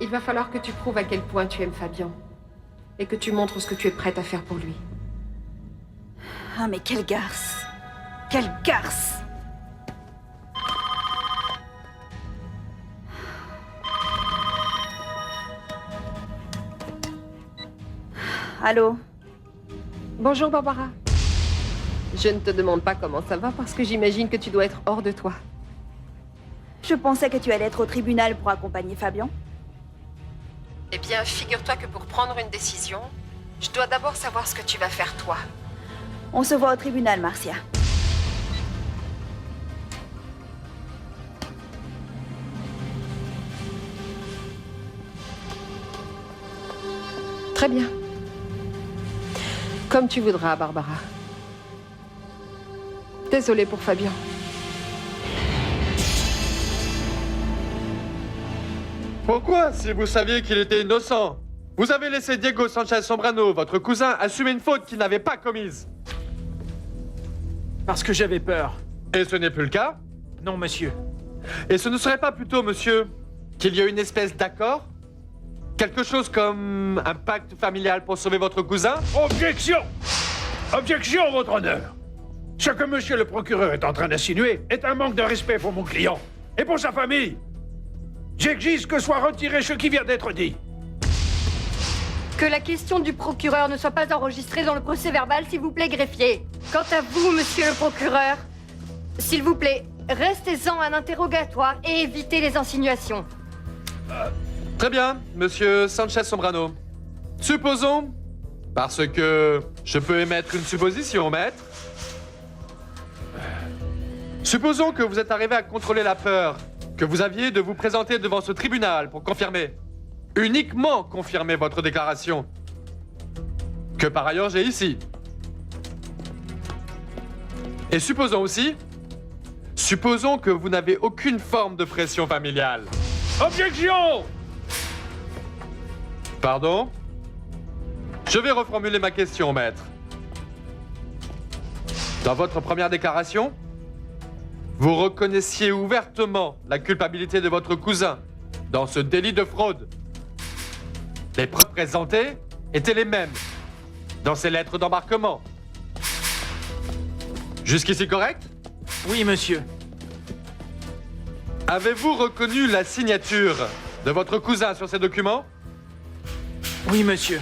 Il va falloir que tu prouves à quel point tu aimes Fabien. Et que tu montres ce que tu es prête à faire pour lui. Ah mais quelle garce! Quelle garce! Allô? Bonjour Barbara. Je ne te demande pas comment ça va parce que j'imagine que tu dois être hors de toi. Je pensais que tu allais être au tribunal pour accompagner Fabien. Eh bien, figure-toi que pour prendre une décision, je dois d'abord savoir ce que tu vas faire toi. On se voit au tribunal, Marcia. Très bien. Comme tu voudras, Barbara. Désolée pour Fabien. Pourquoi, si vous saviez qu'il était innocent? Vous avez laissé Diego Sanchez Sombrano, votre cousin, assumer une faute qu'il n'avait pas commise. Parce que j'avais peur. Et ce n'est plus le cas? Non, monsieur. Et ce ne serait pas plutôt, monsieur, qu'il y a une espèce d'accord? Quelque chose comme un pacte familial pour sauver votre cousin? Objection! Objection, votre honneur! Ce que monsieur le procureur est en train d'insinuer est un manque de respect pour mon client et pour sa famille. J'exige que soit retiré ce qui vient d'être dit. Que la question du procureur ne soit pas enregistrée dans le procès-verbal, s'il vous plaît, greffier. Quant à vous, monsieur le procureur, s'il vous plaît, restez-en un interrogatoire et évitez les insinuations. Très bien, monsieur Sanchez Sombrano. Supposons, parce que je peux émettre une supposition, maître. Supposons que vous êtes arrivé à contrôler la peur que vous aviez de vous présenter devant ce tribunal pour confirmer, uniquement confirmer votre déclaration, que par ailleurs j'ai ici. Et supposons aussi, supposons que vous n'avez aucune forme de pression familiale. Objection! Pardon? Je vais reformuler ma question, maître. Dans votre première déclaration, vous reconnaissiez ouvertement la culpabilité de votre cousin dans ce délit de fraude. Les preuves présentées étaient les mêmes dans ces lettres d'embarquement. Jusqu'ici correct? Oui, monsieur. Avez-vous reconnu la signature de votre cousin sur ces documents? Oui, monsieur.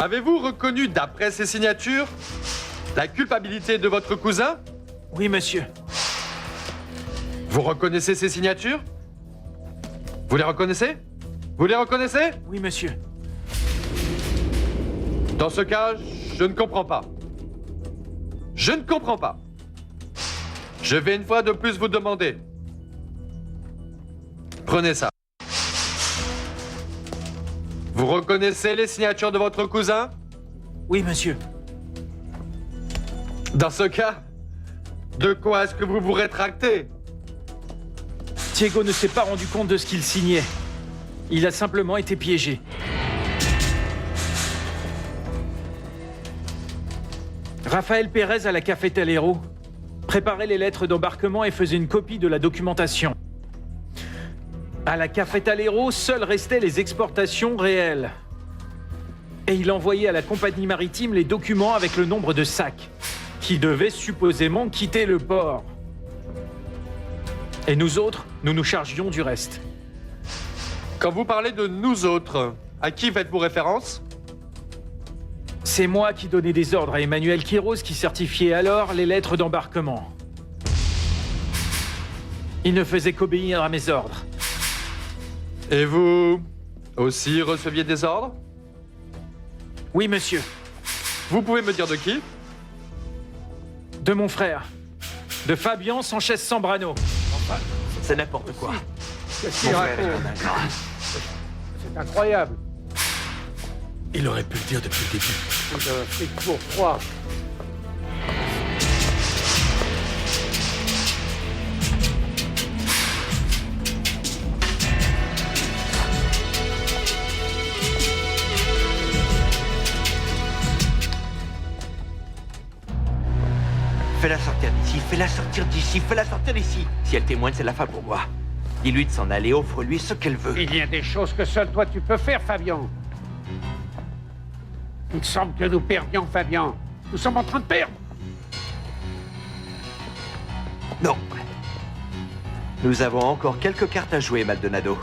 Avez-vous reconnu, d'après ces signatures, la culpabilité de votre cousin? Oui, monsieur. Vous reconnaissez ces signatures? Vous les reconnaissez? Vous les reconnaissez? Oui, monsieur. Dans ce cas, je ne comprends pas. Je ne comprends pas. Je vais une fois de plus vous demander. Prenez ça. Vous reconnaissez les signatures de votre cousin? Oui, monsieur. Dans ce cas, de quoi est-ce que vous vous rétractez? Diego ne s'est pas rendu compte de ce qu'il signait. Il a simplement été piégé. Rafael Pérez à la Cafetalero préparait les lettres d'embarquement et faisait une copie de la documentation. À la Cafetalero, seules restaient les exportations réelles. Et il envoyait à la compagnie maritime les documents avec le nombre de sacs qui devaient supposément quitter le port. Et nous autres, nous nous chargions du reste. Quand vous parlez de nous autres, à qui faites-vous référence? C'est moi qui donnais des ordres à Emmanuel Quiroz qui certifiait alors les lettres d'embarquement. Il ne faisait qu'obéir à mes ordres. Et vous aussi receviez des ordres? Oui, monsieur. Vous pouvez me dire de qui? De mon frère. De Fabien Sanchez Sombrano. C'est n'importe quoi. Qu'est-ce qu'il raconte? C'est incroyable. Il aurait pu le dire depuis le début. C'est un fric pour froid. Fais-la sortir d'ici, fais-la sortir d'ici, fais-la sortir d'ici. Si elle témoigne, c'est la fin pour moi. Dis-lui de s'en aller, offre-lui ce qu'elle veut. Il y a des choses que seul toi tu peux faire, Fabian. Il semble que nous perdions, Fabian. Nous sommes en train de perdre. Non. Nous avons encore quelques cartes à jouer, Maldonado.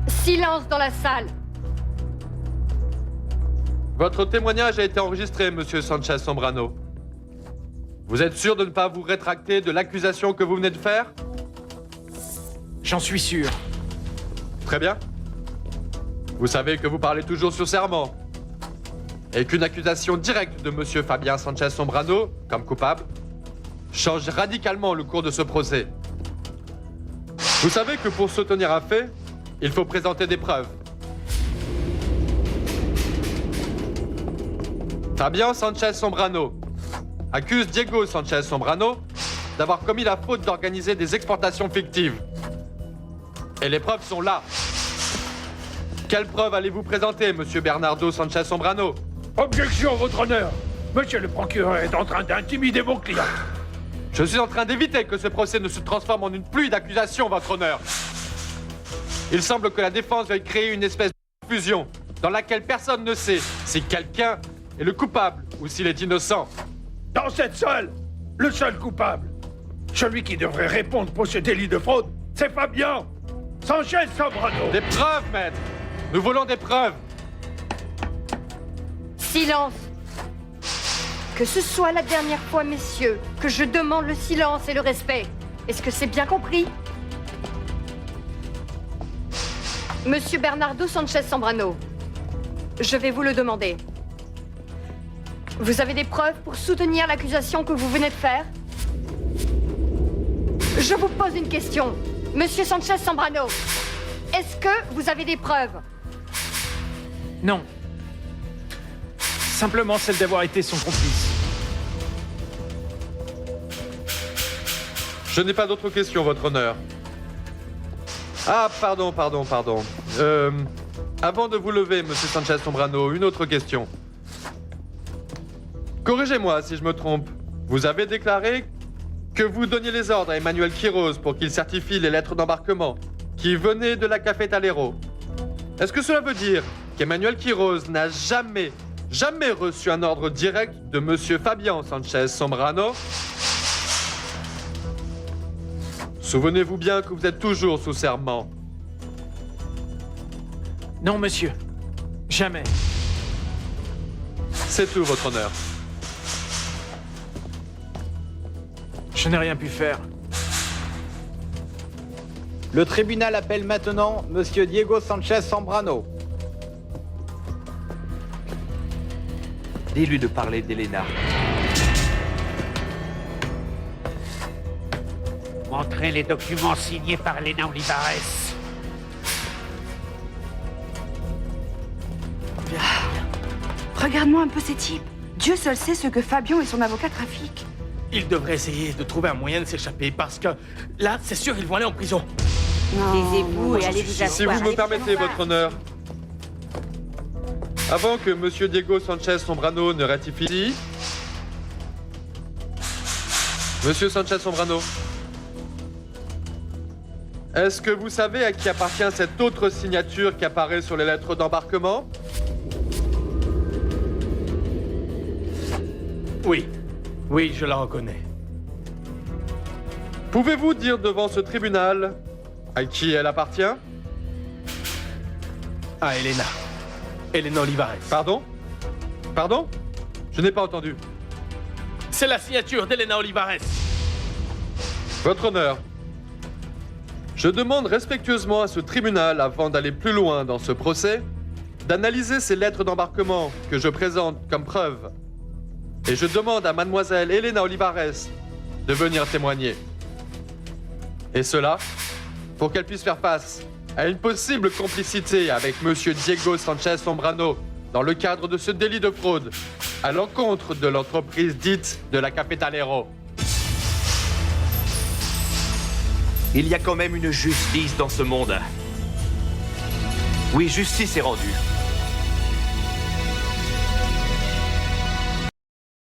Silence dans la salle. Votre témoignage a été enregistré, monsieur Sanchez Sombrano. Vous êtes sûr de ne pas vous rétracter de l'accusation que vous venez de faire? J'en suis sûr. Très bien. Vous savez que vous parlez toujours sur serment. Et qu'une accusation directe de monsieur Fabien Sanchez Sombrano, comme coupable, change radicalement le cours de ce procès. Vous savez que pour soutenir un fait, il faut présenter des preuves. Fabien Sanchez Sombrano accuse Diego Sanchez Sombrano d'avoir commis la faute d'organiser des exportations fictives. Et les preuves sont là. Quelles preuves allez-vous présenter, monsieur Bernardo Sanchez Sombrano? Objection, votre honneur. Monsieur le procureur est en train d'intimider mon client. Je suis en train d'éviter que ce procès ne se transforme en une pluie d'accusations, votre honneur. Il semble que la défense veuille créer une espèce de confusion dans laquelle personne ne sait si quelqu'un est le coupable ou s'il est innocent. Dans cette salle, le seul coupable, celui qui devrait répondre pour ce délit de fraude, c'est Fabien Sanchez Sombrano. Des preuves, maître. Nous voulons des preuves. Silence. Que ce soit la dernière fois, messieurs, que je demande le silence et le respect. Est-ce que c'est bien compris? Monsieur Bernardo Sanchez Sombrano, je vais vous le demander. Vous avez des preuves pour soutenir l'accusation que vous venez de faire? Je vous pose une question. Monsieur Sanchez Sombrano, est-ce que vous avez des preuves? Non. Simplement celle d'avoir été son complice. Je n'ai pas d'autres questions, votre honneur. Ah, pardon. Avant de vous lever, monsieur Sanchez Sombrano, une autre question. Corrigez-moi si je me trompe. Vous avez déclaré que vous donniez les ordres à Emmanuel Quiroz pour qu'il certifie les lettres d'embarquement qui venaient de la Cafetalero. Est-ce que cela veut dire qu'Emmanuel Quiroz n'a jamais reçu un ordre direct de monsieur Fabien Sanchez Sombrano? Souvenez-vous bien que vous êtes toujours sous serment. Non, monsieur. Jamais. C'est tout, votre honneur. Je n'ai rien pu faire. Le tribunal appelle maintenant Monsieur Diego Sanchez Sombrano. Dis-lui de parler d'Elena. Montrez les documents signés par Elena Olivares. Regarde-moi un peu ces types. Dieu seul sait ce que Fabian et son avocat trafiquent. Ils devraient essayer de trouver un moyen de s'échapper parce que là, c'est sûr, ils vont aller en prison. Taisez-vous et allez vous Si asseoir. vous me permettez, votre honneur. Avant que monsieur Diego Sanchez Sombrano ne ratifie... Monsieur Sanchez Sombrano, est-ce que vous savez à qui appartient cette autre signature qui apparaît sur les lettres d'embarquement? Oui, je la reconnais. Pouvez-vous dire devant ce tribunal à qui elle appartient? Ah, Elena Olivares. Pardon? Pardon? Je n'ai pas entendu. C'est la signature d'Elena Olivares. Votre honneur, je demande respectueusement à ce tribunal, avant d'aller plus loin dans ce procès, d'analyser ces lettres d'embarquement que je présente comme preuve. Et je demande à mademoiselle Elena Olivares de venir témoigner. Et cela, pour qu'elle puisse faire face à une possible complicité avec monsieur Diego Sanchez Sombrano dans le cadre de ce délit de fraude à l'encontre de l'entreprise dite de la Cafetalero. Il y a quand même une justice dans ce monde. Oui, justice est rendue.